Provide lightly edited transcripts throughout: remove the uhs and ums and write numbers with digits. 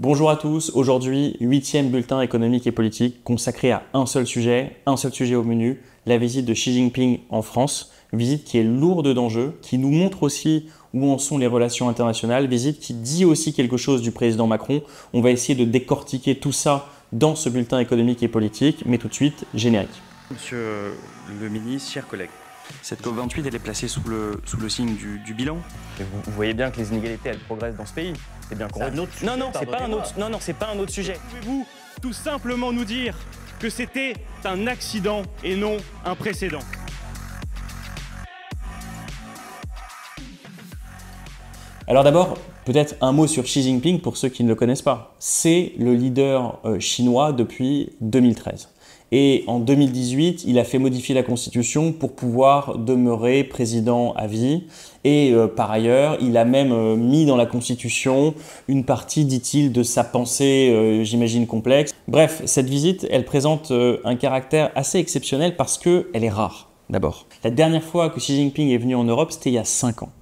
Bonjour à tous, aujourd'hui, 8e bulletin économique et politique consacré à un seul sujet au menu, la visite de Xi Jinping en France, visite qui est lourde d'enjeux, qui nous montre aussi où en sont les relations internationales, visite qui dit aussi quelque chose du président Macron. On va essayer de décortiquer tout ça dans ce bulletin économique et politique, mais tout de suite, générique. Monsieur le ministre, chers collègues, cette COP28, elle est placée sous le signe du bilan. Vous voyez bien que les inégalités, elles progressent dans ce pays. C'est bien qu'on... Non, c'est pas un autre. Non, c'est pas un autre sujet. Pouvez-vous tout simplement nous dire que c'était un accident et non un précédent? Alors d'abord, peut-être un mot sur Xi Jinping pour ceux qui ne le connaissent pas. C'est le leader chinois depuis 2013. Et en 2018, il a fait modifier la Constitution pour pouvoir demeurer président à vie. Et par ailleurs, il a même mis dans la Constitution une partie, dit-il, de sa pensée, j'imagine, complexe. Bref, cette visite, elle présente un caractère assez exceptionnel parce qu'elle est rare, d'abord. La dernière fois que Xi Jinping est venu en Europe, c'était il y a 5 ans.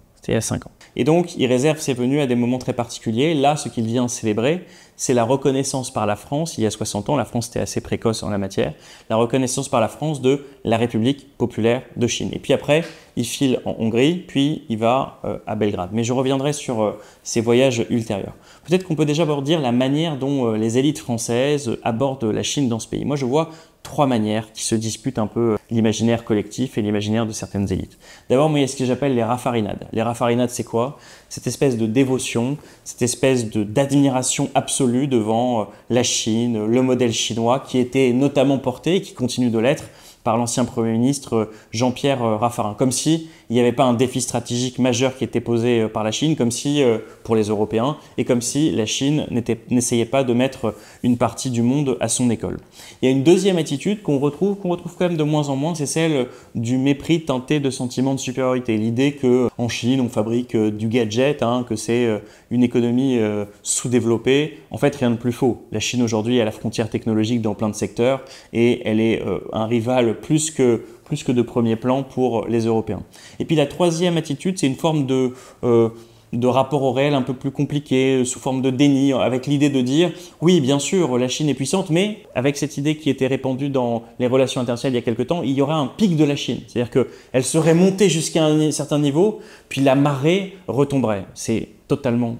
Et donc, il réserve ses venues à des moments très particuliers. Là, ce qu'il vient célébrer, c'est la reconnaissance par la France, il y a 60 ans, la France était assez précoce en la matière, la reconnaissance par la France de la République populaire de Chine. Et puis après, il file en Hongrie, puis il va à Belgrade. Mais je reviendrai sur ces voyages ultérieurs. Peut-être qu'on peut déjà dire la manière dont les élites françaises abordent la Chine dans ce pays. Moi, je vois 3 manières qui se disputent un peu l'imaginaire collectif et l'imaginaire de certaines élites. D'abord, moi, il y a ce que j'appelle les raffarinades. Les raffarinades, c'est quoi? Cette espèce de dévotion, cette espèce d'admiration absolue devant la Chine, le modèle chinois qui était notamment porté et qui continue de l'être par l'ancien Premier ministre Jean-Pierre Raffarin. Comme si il n'y avait pas un défi stratégique majeur qui était posé par la Chine, comme si, pour les Européens, et comme si la Chine n'essayait pas de mettre une partie du monde à son école. Il y a une deuxième attitude qu'on retrouve quand même de moins en moins, c'est celle du mépris teinté de sentiment de supériorité. L'idée qu'en Chine, on fabrique du gadget, que c'est une économie sous-développée. En fait, rien de plus faux. La Chine aujourd'hui est à la frontière technologique dans plein de secteurs et elle est un rival plus que de premier plan pour les Européens. Et puis la troisième attitude, c'est une forme de rapport au réel un peu plus compliqué, sous forme de déni, avec l'idée de dire « oui, bien sûr, la Chine est puissante, mais avec cette idée qui était répandue dans les relations internationales il y a quelque temps, il y aurait un pic de la Chine. C'est-à-dire qu'elle serait montée jusqu'à un certain niveau, puis la marée retomberait. » C'est totalement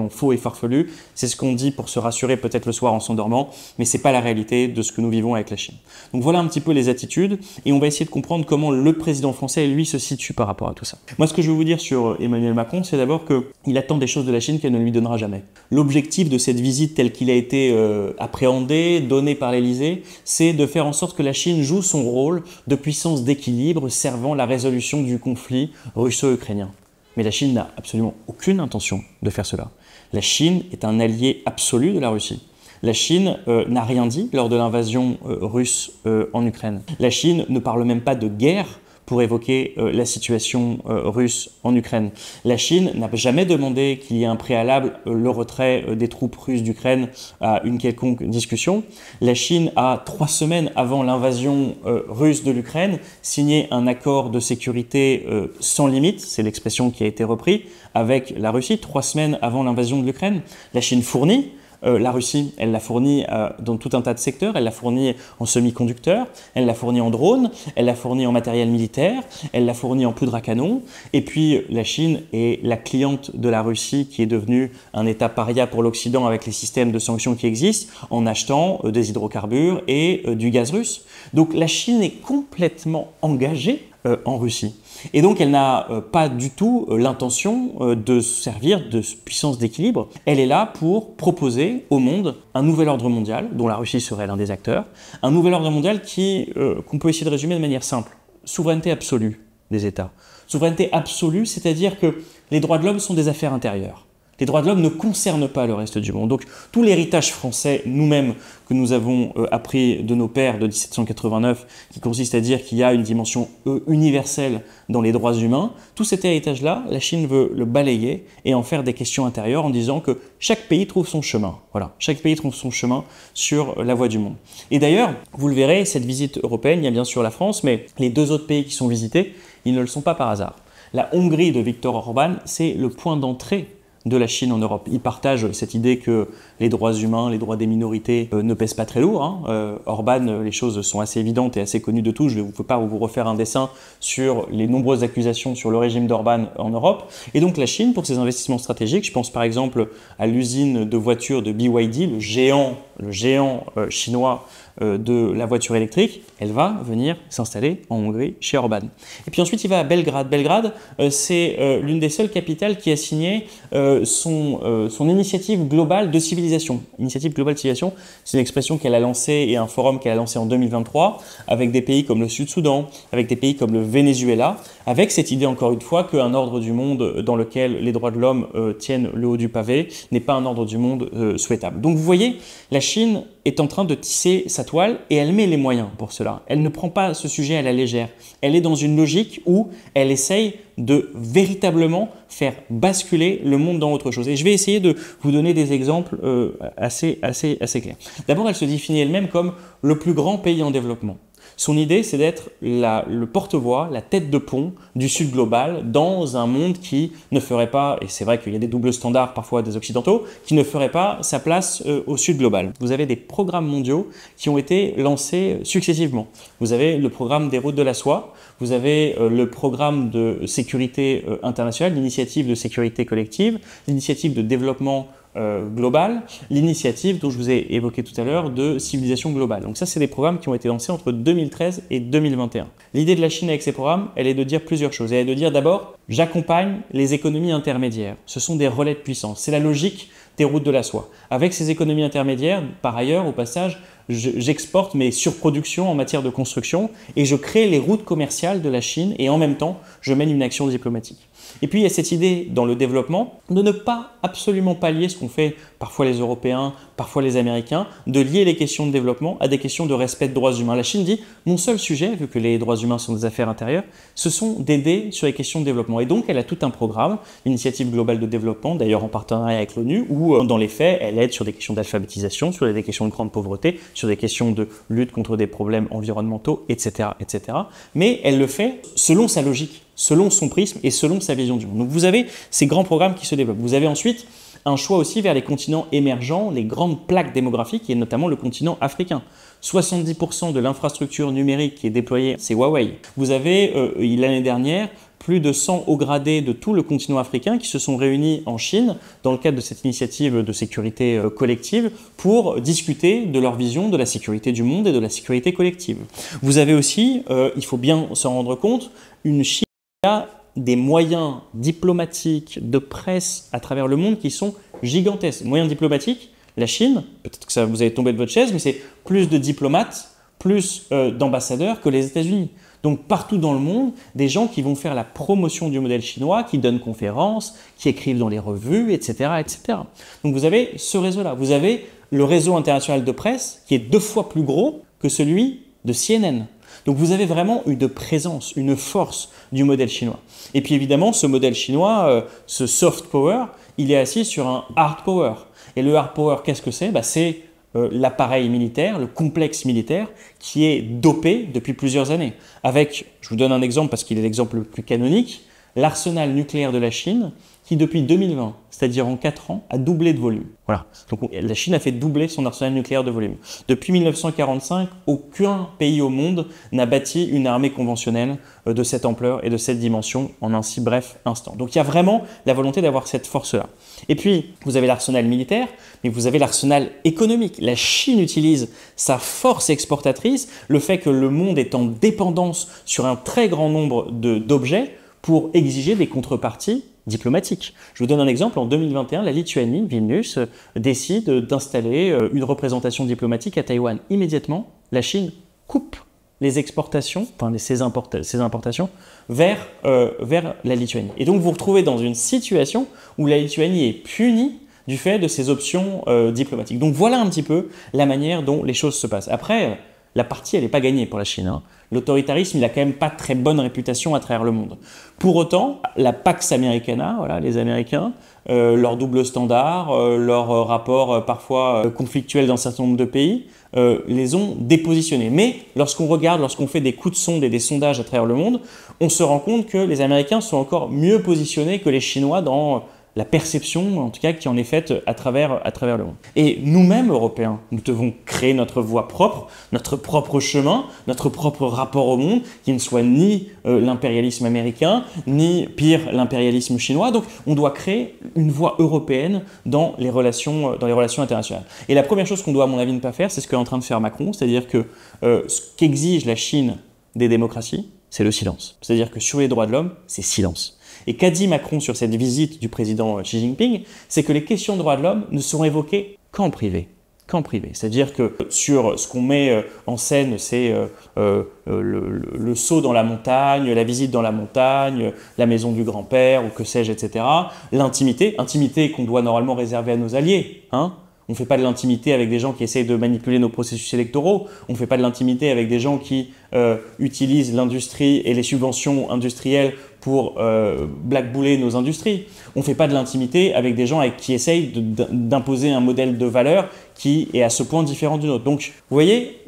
faux et farfelu. C'est ce qu'on dit pour se rassurer peut-être le soir en s'endormant, mais ce n'est pas la réalité de ce que nous vivons avec la Chine. Donc voilà un petit peu les attitudes et on va essayer de comprendre comment le président français, lui, se situe par rapport à tout ça. Moi, ce que je veux vous dire sur Emmanuel Macron, c'est d'abord qu'il attend des choses de la Chine qu'elle ne lui donnera jamais. L'objectif de cette visite telle qu'il a été appréhendé, donné par l'Élysée, c'est de faire en sorte que la Chine joue son rôle de puissance d'équilibre servant la résolution du conflit russo-ukrainien. Mais la Chine n'a absolument aucune intention de faire cela. La Chine est un allié absolu de la Russie. La Chine n'a rien dit lors de l'invasion russe en Ukraine. La Chine ne parle même pas de guerre pour évoquer la situation russe en Ukraine. La Chine n'a jamais demandé qu'il y ait un préalable, le retrait des troupes russes d'Ukraine à une quelconque discussion. La Chine a 3 semaines avant l'invasion russe de l'Ukraine signé un accord de sécurité sans limite, c'est l'expression qui a été reprise, avec la Russie, 3 semaines avant l'invasion de l'Ukraine. La Chine fournit. La Russie, elle l'a fourni dans tout un tas de secteurs, elle l'a fourni en semi-conducteurs, elle l'a fourni en drones, elle l'a fourni en matériel militaire, elle l'a fourni en poudre à canon. Et puis la Chine est la cliente de la Russie qui est devenue un État paria pour l'Occident avec les systèmes de sanctions qui existent en achetant des hydrocarbures et du gaz russe. Donc la Chine est complètement engagée en Russie. Et donc, elle n'a pas du tout l'intention de servir de puissance d'équilibre. Elle est là pour proposer au monde un nouvel ordre mondial, dont la Russie serait l'un des acteurs, un nouvel ordre mondial qu'on peut essayer de résumer de manière simple. Souveraineté absolue des États. Souveraineté absolue, c'est-à-dire que les droits de l'homme sont des affaires intérieures. Les droits de l'homme ne concernent pas le reste du monde. Donc tout l'héritage français, nous-mêmes, que nous avons appris de nos pères de 1789, qui consiste à dire qu'il y a une dimension universelle dans les droits humains, tout cet héritage-là, la Chine veut le balayer et en faire des questions intérieures en disant que chaque pays trouve son chemin. Voilà, chaque pays trouve son chemin sur la voie du monde. Et d'ailleurs, vous le verrez, cette visite européenne, il y a bien sûr la France, mais les 2 autres pays qui sont visités, ils ne le sont pas par hasard. La Hongrie de Viktor Orban, c'est le point d'entrée de la Chine en Europe. Ils partagent cette idée que les droits humains, les droits des minorités ne pèsent pas très lourd. Orban, les choses sont assez évidentes et assez connues de tous. Je ne veux pas vous refaire un dessin sur les nombreuses accusations sur le régime d'Orban en Europe. Et donc la Chine, pour ses investissements stratégiques, je pense par exemple à l'usine de voitures de BYD, le géant chinois de la voiture électrique, elle va venir s'installer en Hongrie chez Orban. Et puis ensuite, il va à Belgrade. Belgrade, c'est l'une des seules capitales qui a signé son initiative globale de civilisation. Initiative globale de civilisation, c'est une expression qu'elle a lancée et un forum qu'elle a lancé en 2023 avec des pays comme le Sud-Soudan, avec des pays comme le Venezuela, avec cette idée encore une fois qu'un ordre du monde dans lequel les droits de l'homme tiennent le haut du pavé n'est pas un ordre du monde souhaitable. Donc vous voyez, la Chine est en train de tisser sa toile et elle met les moyens pour cela. Elle ne prend pas ce sujet à la légère. Elle est dans une logique où elle essaye de véritablement faire basculer le monde dans autre chose. Et je vais essayer de vous donner des exemples assez clairs. D'abord, elle se définit elle-même comme le plus grand pays en développement. Son idée, c'est d'être le porte-voix, la tête de pont du Sud global dans un monde qui ne ferait pas, et c'est vrai qu'il y a des doubles standards parfois des Occidentaux, qui ne ferait pas sa place au Sud global. Vous avez des programmes mondiaux qui ont été lancés successivement. Vous avez le programme des routes de la soie, vous avez le programme de sécurité internationale, l'initiative de sécurité collective, l'initiative de développement global, l'initiative dont je vous ai évoqué tout à l'heure de civilisation globale. Donc ça, c'est des programmes qui ont été lancés entre 2013 et 2021. L'idée de la Chine avec ces programmes, elle est de dire plusieurs choses. Elle est de dire d'abord, j'accompagne les économies intermédiaires. Ce sont des relais de puissance. C'est la logique des routes de la soie. Avec ces économies intermédiaires, par ailleurs, au passage, j'exporte mes surproductions en matière de construction et je crée les routes commerciales de la Chine et en même temps, je mène une action diplomatique. Et puis, il y a cette idée dans le développement de ne pas absolument pas lier ce qu'ont fait parfois les Européens, parfois les Américains, de lier les questions de développement à des questions de respect de droits humains. La Chine dit, mon seul sujet, vu que les droits humains sont des affaires intérieures, ce sont d'aider sur les questions de développement. Et donc, elle a tout un programme, l'initiative globale de développement, d'ailleurs en partenariat avec l'ONU, où dans les faits, elle aide sur des questions d'alphabétisation, sur des questions de grande pauvreté, sur des questions de lutte contre des problèmes environnementaux, etc., etc. Mais elle le fait selon sa logique, selon son prisme et selon sa vision du monde. Donc vous avez ces grands programmes qui se développent. Vous avez ensuite un choix aussi vers les continents émergents, les grandes plaques démographiques et notamment le continent africain. 70% de l'infrastructure numérique qui est déployée, c'est Huawei. Vous avez l'année dernière plus de 100 hauts gradés de tout le continent africain qui se sont réunis en Chine dans le cadre de cette initiative de sécurité collective pour discuter de leur vision de la sécurité du monde et de la sécurité collective. Vous avez aussi, il faut bien s'en rendre compte, une Chine qui a des moyens diplomatiques, de presse à travers le monde qui sont gigantesques. Moyens diplomatiques, la Chine, peut-être que ça vous allez tomber de votre chaise, mais c'est plus de diplomates, plus d'ambassadeurs que les États-Unis. Donc partout dans le monde, des gens qui vont faire la promotion du modèle chinois, qui donnent conférences, qui écrivent dans les revues, etc., etc. Donc vous avez ce réseau-là. Vous avez le réseau international de presse qui est 2 fois plus gros que celui de CNN. Donc vous avez vraiment une présence, une force du modèle chinois. Et puis évidemment, ce modèle chinois, ce soft power, il est assis sur un hard power. Et le hard power, qu'est-ce que c'est ? C'est l'appareil militaire, le complexe militaire qui est dopé depuis plusieurs années. Avec, je vous donne un exemple parce qu'il est l'exemple le plus canonique, l'arsenal nucléaire de la Chine qui depuis 2020, c'est-à-dire en 4 ans, a doublé de volume. Voilà. Donc la Chine a fait doubler son arsenal nucléaire de volume. Depuis 1945, aucun pays au monde n'a bâti une armée conventionnelle de cette ampleur et de cette dimension en un si bref instant. Donc il y a vraiment la volonté d'avoir cette force-là. Et puis, vous avez l'arsenal militaire, mais vous avez l'arsenal économique. La Chine utilise sa force exportatrice, le fait que le monde est en dépendance sur un très grand nombre d'objets pour exiger des contreparties diplomatiques. Je vous donne un exemple. En 2021, la Lituanie, Vilnius, décide d'installer une représentation diplomatique à Taïwan. Immédiatement, la Chine coupe les exportations, enfin ces importations, vers la Lituanie. Et donc vous vous retrouvez dans une situation où la Lituanie est punie du fait de ses options diplomatiques. Donc voilà un petit peu la manière dont les choses se passent. Après, la partie, elle n'est pas gagnée pour la Chine. L'autoritarisme, il n'a quand même pas très bonne réputation à travers le monde. Pour autant, la Pax Americana, voilà, les Américains, leur double standard, leur rapport parfois conflictuel dans un certain nombre de pays, les ont dépositionnés. Mais lorsqu'on regarde, lorsqu'on fait des coups de sonde et des sondages à travers le monde, on se rend compte que les Américains sont encore mieux positionnés que les Chinois dans la perception, en tout cas, qui en est faite à travers le monde. Et nous-mêmes, Européens, nous devons créer notre voie propre, notre propre chemin, notre propre rapport au monde, qui ne soit ni l'impérialisme américain, ni pire l'impérialisme chinois. Donc, on doit créer une voie européenne dans les relations internationales. Et la première chose qu'on doit, à mon avis, ne pas faire, c'est ce qu'est en train de faire Macron, c'est-à-dire que ce qu'exige la Chine des démocraties, c'est le silence. C'est-à-dire que sur les droits de l'homme, c'est silence. Et qu'a dit Macron sur cette visite du président Xi Jinping, c'est que les questions de droits de l'homme ne seront évoquées qu'en privé. Qu'en privé. C'est-à-dire que sur ce qu'on met en scène, c'est le saut dans la montagne, la visite dans la montagne, la maison du grand-père, ou que sais-je, etc. L'intimité, intimité qu'on doit normalement réserver à nos alliés, hein. On ne fait pas de l'intimité avec des gens qui essayent de manipuler nos processus électoraux. On ne fait pas de l'intimité avec des gens qui utilisent l'industrie et les subventions industrielles pour blackbouler nos industries. On ne fait pas de l'intimité avec des gens qui essayent d'imposer un modèle de valeur qui est à ce point différent du nôtre. Donc, vous voyez,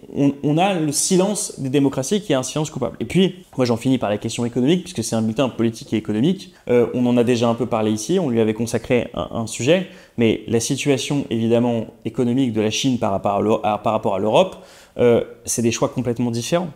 on a le silence des démocraties qui est un silence coupable. Et puis, moi j'en finis par la question économique, puisque c'est un bulletin politique et économique. On en a déjà un peu parlé ici, on lui avait consacré un sujet, mais la situation évidemment économique de la Chine par rapport à l'Europe, c'est des choix complètement différents.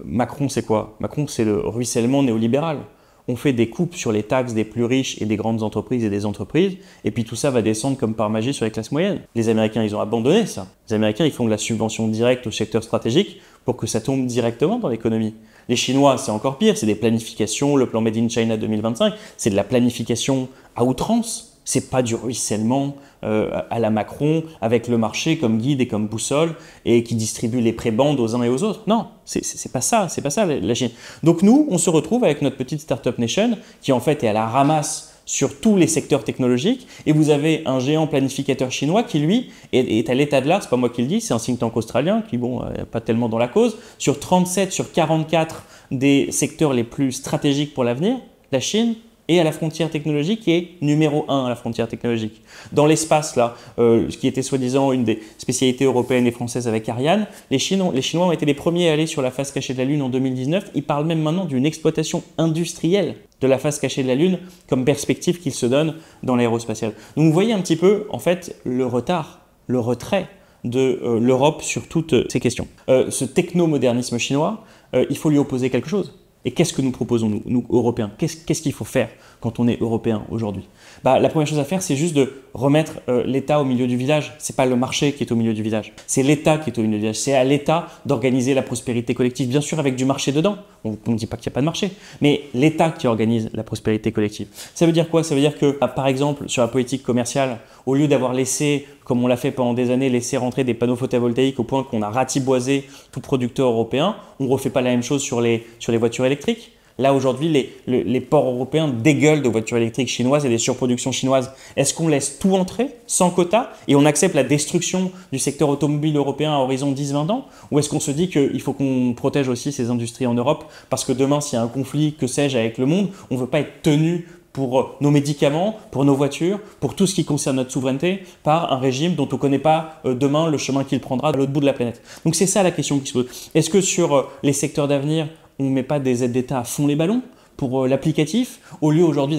Macron, c'est quoi? Macron, c'est le ruissellement néolibéral. On fait des coupes sur les taxes des plus riches et des grandes entreprises et des entreprises, et puis tout ça va descendre comme par magie sur les classes moyennes. Les Américains, ils ont abandonné ça. Les Américains, ils font de la subvention directe au secteur stratégique pour que ça tombe directement dans l'économie. Les Chinois, c'est encore pire, c'est des planifications, le plan Made in China 2025, c'est de la planification à outrance. C'est pas du ruissellement à la Macron avec le marché comme guide et comme boussole et qui distribue les prébendes aux uns et aux autres. Non, c'est pas ça la Chine. Donc nous, on se retrouve avec notre petite startup nation qui en fait est à la ramasse sur tous les secteurs technologiques et vous avez un géant planificateur chinois qui lui est à l'état de l'art, c'est pas moi qui le dis, c'est un think tank australien qui bon, pas tellement dans la cause, sur 37 sur 44 des secteurs les plus stratégiques pour l'avenir, la Chine et à la frontière technologique qui est numéro 1 à la frontière technologique. Dans l'espace, là, ce qui était soi-disant une des spécialités européennes et françaises avec Ariane, les Chinois ont été les premiers à aller sur la face cachée de la Lune en 2019. Ils parlent même maintenant d'une exploitation industrielle de la face cachée de la Lune comme perspective qu'ils se donnent dans l'aérospatial. Donc vous voyez un petit peu, en fait, le retard, le retrait de l'Europe sur toutes ces questions. Ce techno-modernisme chinois, il faut lui opposer quelque chose. Et qu'est-ce que nous proposons, nous Européens? Qu'est-ce qu'il faut faire quand on est Européen aujourd'hui? La première chose à faire, c'est juste de remettre l'État au milieu du village. Ce n'est pas le marché qui est au milieu du village, c'est l'État qui est au milieu du village. C'est à l'État d'organiser la prospérité collective, bien sûr avec du marché dedans. On ne dit pas qu'il n'y a pas de marché, mais l'État qui organise la prospérité collective. Ça veut dire quoi? Ça veut dire que, par exemple, sur la politique commerciale, au lieu d'avoir laissé, comme on l'a fait pendant des années, laisser rentrer des panneaux photovoltaïques au point qu'on a ratiboisé tout producteur européen, on ne refait pas la même chose sur les voitures électriques. Là, aujourd'hui, les ports européens dégueulent de voitures électriques chinoises et des surproductions chinoises. Est-ce qu'on laisse tout entrer sans quota et on accepte la destruction du secteur automobile européen à horizon 10-20 ans? Ou est-ce qu'on se dit qu'il faut qu'on protège aussi ces industries en Europe parce que demain, s'il y a un conflit, que sais-je, avec le monde, on ne veut pas être tenu pour nos médicaments, pour nos voitures, pour tout ce qui concerne notre souveraineté, par un régime dont on ne connaît pas demain le chemin qu'il prendra à l'autre bout de la planète. Donc c'est ça la question qui se pose. Est-ce que sur les secteurs d'avenir, on ne met pas des aides d'État à fond les ballons pour l'applicatif, au lieu aujourd'hui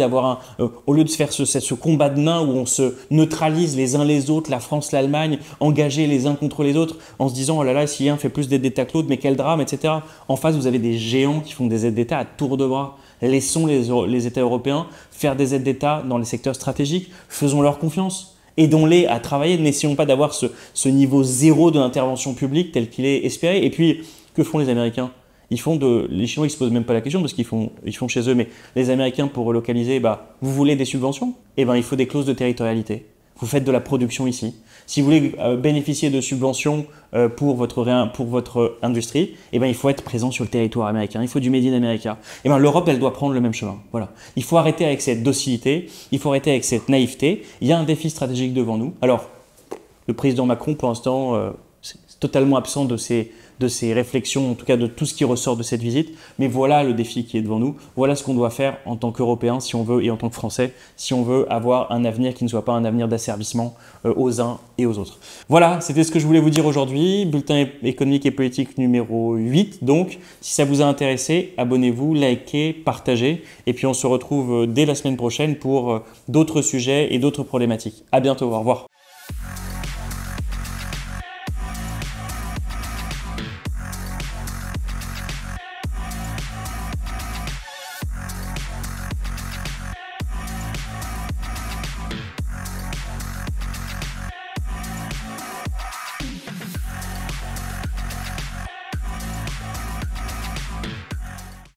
au lieu de faire ce combat de nains où on se neutralise les uns les autres, la France, l'Allemagne, engagés les uns contre les autres, en se disant oh là là, si un fait plus d'aides d'État que l'autre, mais quel drame, etc. En face, vous avez des géants qui font des aides d'État à tour de bras. Laissons les États européens faire des aides d'État dans les secteurs stratégiques, faisons-leur confiance. Aidons-les à travailler, n'essayons pas d'avoir ce niveau zéro de l'intervention publique tel qu'il est espéré. Et puis, que font les Américains? Les Chinois, ils ne se posent même pas la question parce qu'ils font chez eux. Mais les Américains, pour relocaliser, vous voulez des subventions? Il faut des clauses de territorialité. Vous faites de la production ici. Si vous voulez bénéficier de subventions pour votre industrie, il faut être présent sur le territoire américain. Il faut du Made in America. L'Europe, elle doit prendre le même chemin. Voilà. Il faut arrêter avec cette docilité. Il faut arrêter avec cette naïveté. Il y a un défi stratégique devant nous. Alors, le président Macron, pour l'instant, c'est totalement absent de ces réflexions, en tout cas de tout ce qui ressort de cette visite. Mais voilà le défi qui est devant nous. Voilà ce qu'on doit faire en tant qu'Européens, si on veut, et en tant que Français, si on veut avoir un avenir qui ne soit pas un avenir d'asservissement aux uns et aux autres. Voilà, c'était ce que je voulais vous dire aujourd'hui. Bulletin économique et politique numéro 8. Donc, si ça vous a intéressé, abonnez-vous, likez, partagez. Et puis, on se retrouve dès la semaine prochaine pour d'autres sujets et d'autres problématiques. À bientôt, au revoir.